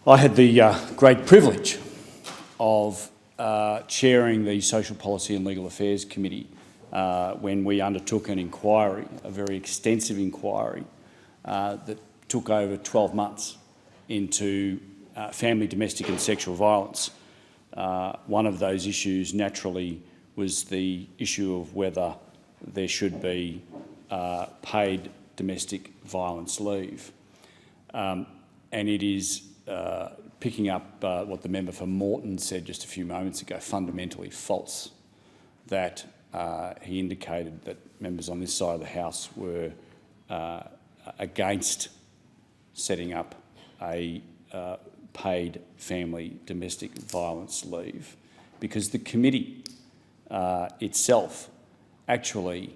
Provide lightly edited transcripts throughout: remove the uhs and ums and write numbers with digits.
I had the great privilege of chairing the Social Policy and Legal Affairs Committee when we undertook an inquiry, a very extensive inquiry that took over 12 months into family, domestic and sexual violence. One of those issues naturally was the issue of whether there should be paid domestic violence leave. And it is, picking up what the member for Moreton said just a few moments ago, fundamentally false that he indicated that members on this side of the House were against setting up a paid family domestic violence leave, because the committee itself actually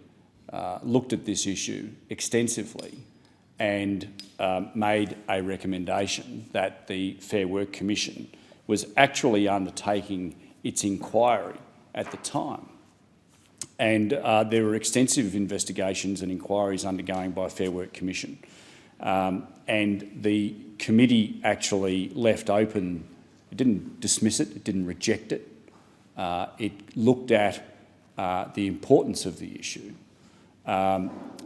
looked at this issue extensively and made a recommendation that the Fair Work Commission was actually undertaking its inquiry at the time. And there were extensive investigations and inquiries undergoing by Fair Work Commission. And the committee actually left open, it didn't dismiss it, it didn't reject it. It looked at the importance of the issue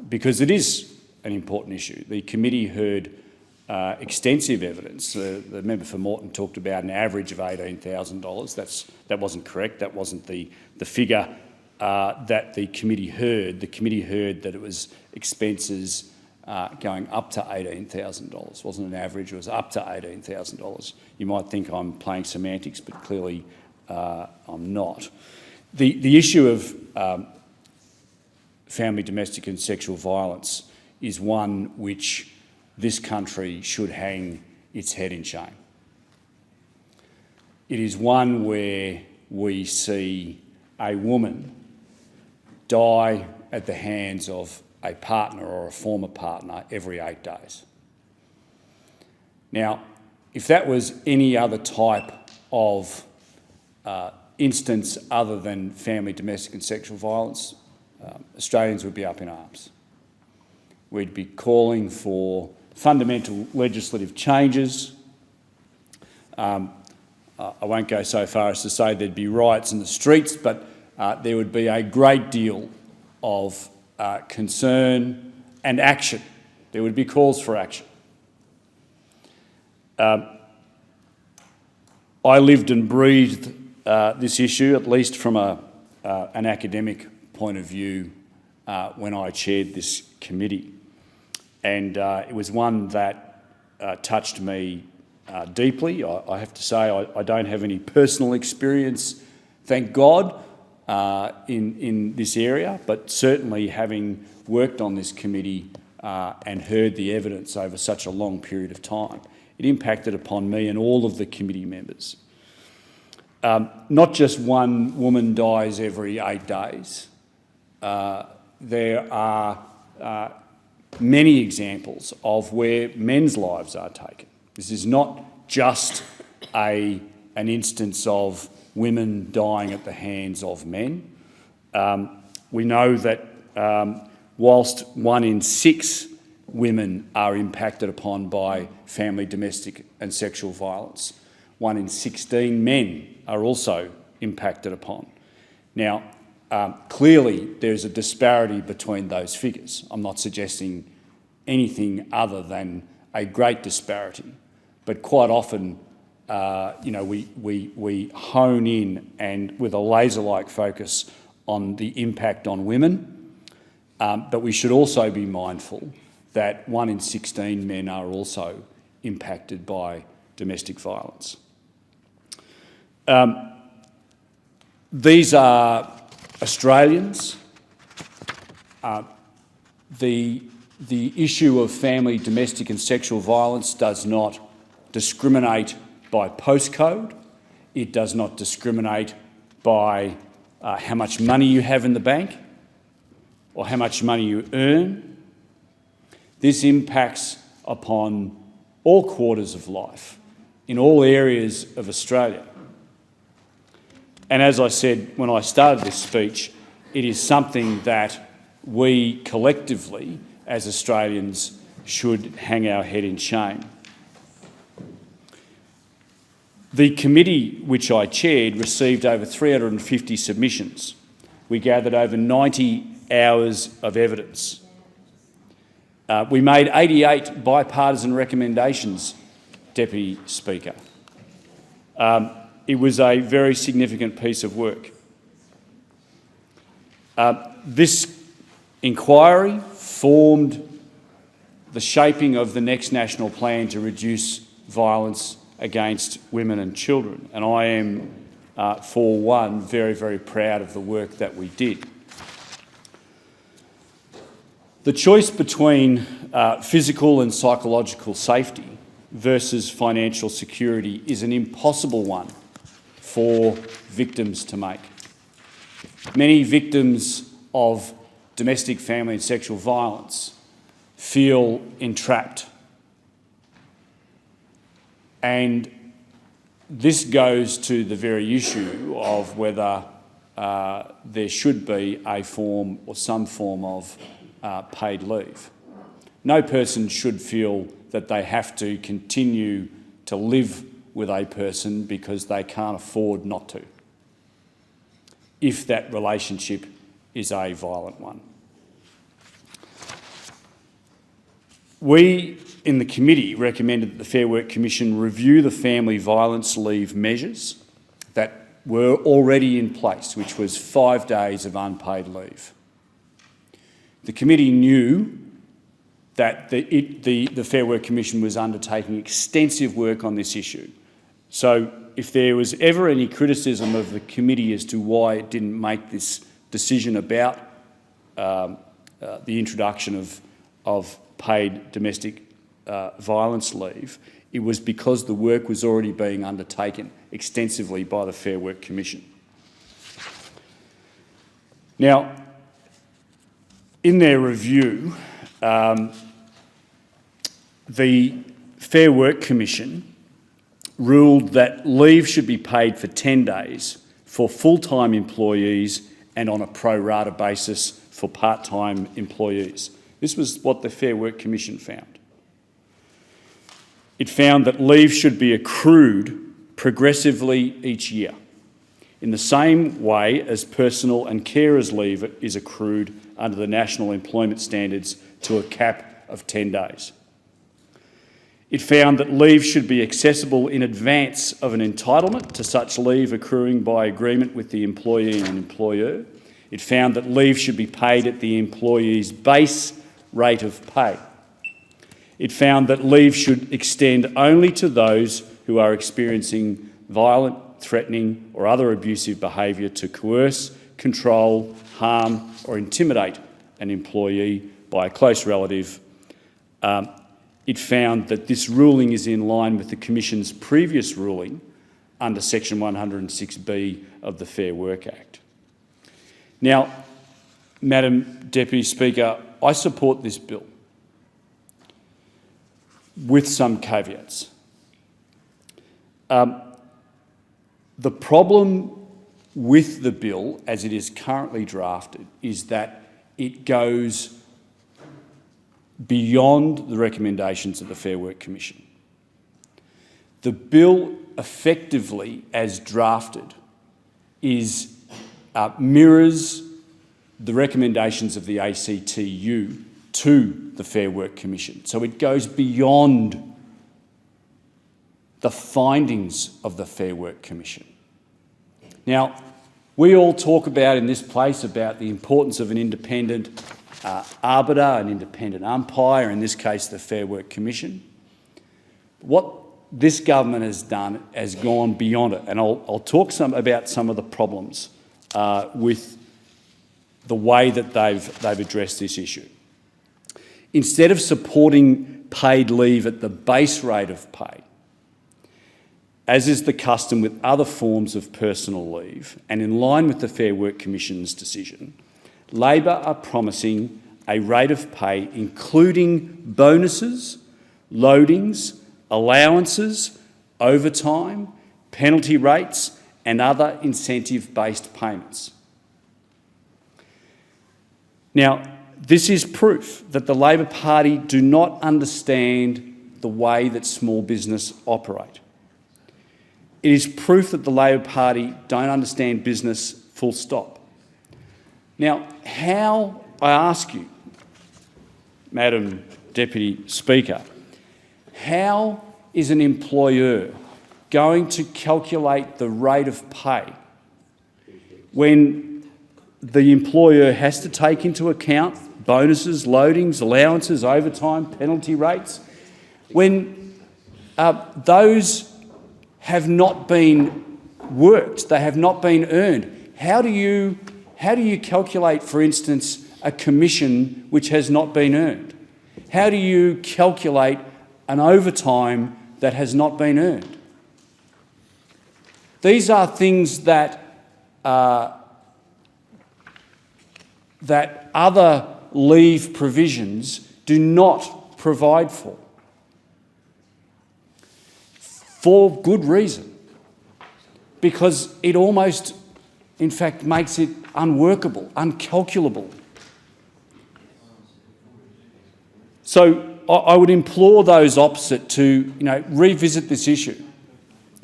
because it is an important issue. The committee heard extensive evidence. The member for Moreton talked about an average of $18,000. That wasn't correct. That wasn't the figure that the committee heard. The committee heard that it was expenses going up to $18,000. It wasn't an average, it was up to $18,000. You might think I'm playing semantics, but clearly I'm not. The issue of family, domestic and sexual violence is one which this country should hang its head in shame. It is one where we see a woman die at the hands of a partner or a former partner every 8 days. Now, if that was any other type of instance other than family, domestic and sexual violence, Australians would be up in arms. We'd be calling for fundamental legislative changes. I won't go so far as to say there'd be riots in the streets, but there would be a great deal of concern and action. There would be calls for action. I lived and breathed this issue, at least from an academic point of view, when I chaired this committee. And it was one that touched me deeply. I have to say I don't have any personal experience, thank God, in this area, but certainly having worked on this committee and heard the evidence over such a long period of time, it impacted upon me and all of the committee members. Not just one woman dies every 8 days. There are many examples of where men's lives are taken. This is not just an instance of women dying at the hands of men. We know that whilst 1 in 6 women are impacted upon by family, domestic and sexual violence, 1 in 16 men are also impacted upon. Now, clearly there's a disparity between those figures. I'm not suggesting anything other than a great disparity, but quite often we hone in and with a laser-like focus on the impact on women, but we should also be mindful that 1 in 16 men are also impacted by domestic violence. These are Australians. The issue of family, domestic and sexual violence does not discriminate by postcode. It does not discriminate by how much money you have in the bank or how much money you earn. This impacts upon all quarters of life in all areas of Australia. And as I said when I started this speech, it is something that we collectively as Australians should hang our head in shame. The committee which I chaired received over 350 submissions. We gathered over 90 hours of evidence. We made 88 bipartisan recommendations, Deputy Speaker. It was a very significant piece of work. This inquiry formed the shaping of the next national plan to reduce violence against women and children, and I am, for one, very, very proud of the work that we did. The choice between physical and psychological safety versus financial security is an impossible one for victims to make. Many victims of domestic, family and sexual violence feel entrapped. And this goes to the very issue of whether there should be a form or some form of paid leave. No person should feel that they have to continue to live with a person because they can't afford not to, if that relationship is a violent one. We in the committee recommended that the Fair Work Commission review the family violence leave measures that were already in place, which was 5 days of unpaid leave. The committee knew that the Fair Work Commission was undertaking extensive work on this issue. So if there was ever any criticism of the committee as to why it didn't make this decision about the introduction of paid domestic violence leave, it was because the work was already being undertaken extensively by the Fair Work Commission. Now, in their review, the Fair Work Commission ruled that leave should be paid for 10 days for full-time employees and on a pro rata basis for part-time employees. This was what the Fair Work Commission found. It found that leave should be accrued progressively each year, in the same way as personal and carers leave is accrued under the National Employment Standards to a cap of 10 days. It found that leave should be accessible in advance of an entitlement to such leave accruing by agreement with the employee and employer. It found that leave should be paid at the employee's base rate of pay. It found that leave should extend only to those who are experiencing violent, threatening or other abusive behaviour to coerce, control, harm or intimidate an employee by a close relative. It found that this ruling is in line with the Commission's previous ruling under Section 106B of the Fair Work Act. Now, Madam Deputy Speaker, I support this bill with some caveats. The problem with the bill as it is currently drafted is that it goes beyond the recommendations of the Fair Work Commission. The bill effectively, as drafted, mirrors the recommendations of the ACTU to the Fair Work Commission. So it goes beyond the findings of the Fair Work Commission. Now, we all talk about in this place about the importance of an independent arbiter, an independent umpire, in this case the Fair Work Commission. What this government has done has gone beyond it, and I'll talk about some of the problems with the way that they've addressed this issue. Instead of supporting paid leave at the base rate of pay, as is the custom with other forms of personal leave, and in line with the Fair Work Commission's decision, Labor are promising a rate of pay including bonuses, loadings, allowances, overtime, penalty rates and other incentive-based payments. Now, this is proof that the Labor Party do not understand the way that small business operate. it is proof that the Labor Party don't understand business, full stop. Now, how, I ask you, Madam Deputy Speaker, how is an employer going to calculate the rate of pay when the employer has to take into account bonuses, loadings, allowances, overtime, penalty rates, when those have not been worked, they have not been earned? How do you calculate, for instance, a commission which has not been earned? How do you calculate an overtime that has not been earned? These are things that that other leave provisions do not provide for good reason, because it almost, in fact, makes it unworkable, uncalculable. So I would implore those opposite to, revisit this issue.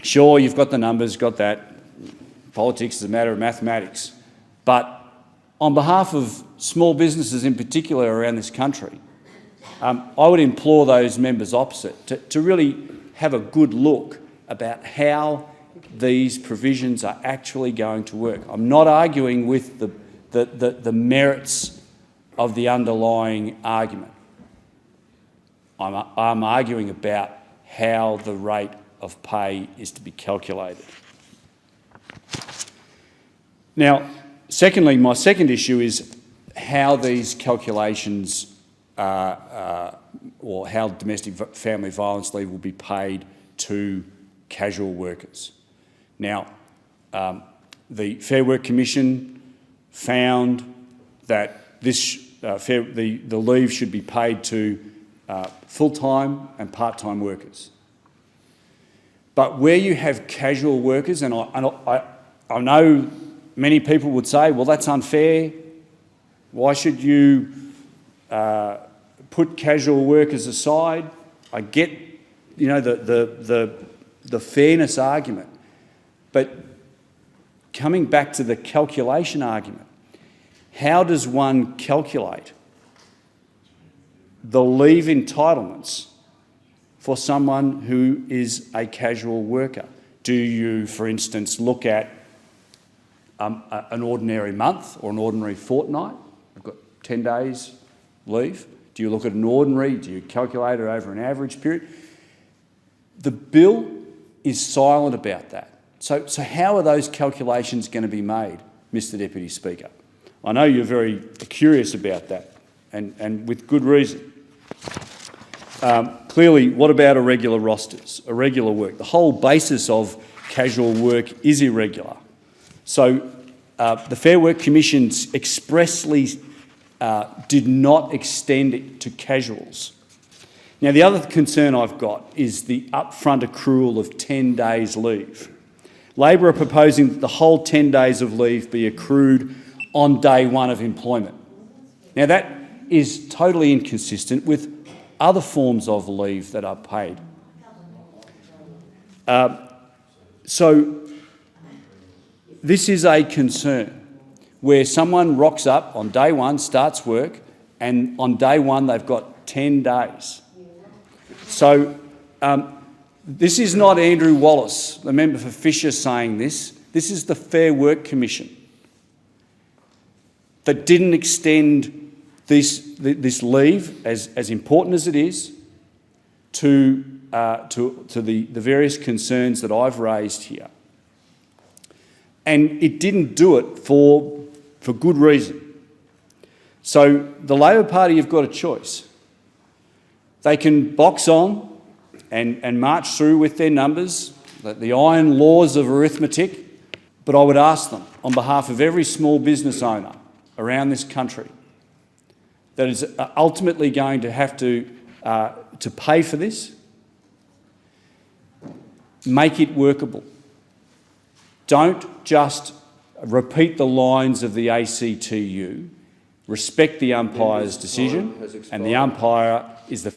Sure, you've got the numbers, got that. Politics is a matter of mathematics. But on behalf of small businesses in particular around this country, I would implore those members opposite to really have a good look about how these provisions are actually going to work. I'm not arguing with the merits of the underlying argument. I'm arguing about how the rate of pay is to be calculated. Now, secondly, my second issue is how these calculations or how domestic family violence leave will be paid to casual workers. Now, the Fair Work Commission found that the leave should be paid to full-time and part-time workers. But where you have casual workers, and I know many people would say, well, that's unfair. Why should you put casual workers aside? I get, the fairness argument. But coming back to the calculation argument, how does one calculate the leave entitlements for someone who is a casual worker? Do you, for instance, look at an ordinary month or an ordinary fortnight? I've got 10 days leave. Do you look at an ordinary? Do you calculate it over an average period? The bill is silent about that. So how are those calculations going to be made, Mr Deputy Speaker? I know you're very curious about that, and with good reason. Clearly, what about irregular rosters, irregular work? The whole basis of casual work is irregular. So the Fair Work Commission expressly did not extend it to casuals. Now, the other concern I've got is the upfront accrual of 10 days leave. Labor are proposing that the whole 10 days of leave be accrued on day one of employment. Now, that is totally inconsistent with other forms of leave that are paid. So this is a concern where someone rocks up on day one, starts work, and on day one they've got 10 days. So this is not Andrew Wallace, the member for Fisher, saying this. This is the Fair Work Commission that didn't extend this leave, as important as it is, to the various concerns that I've raised here. And it didn't do it for good reason. So the Labor Party have got a choice. They can box on and march through with their numbers, the iron laws of arithmetic, but I would ask them, on behalf of every small business owner around this country that is ultimately going to have to pay for this, make it workable. Don't just repeat the lines of the ACTU. Respect the umpire's decision, and the umpire is the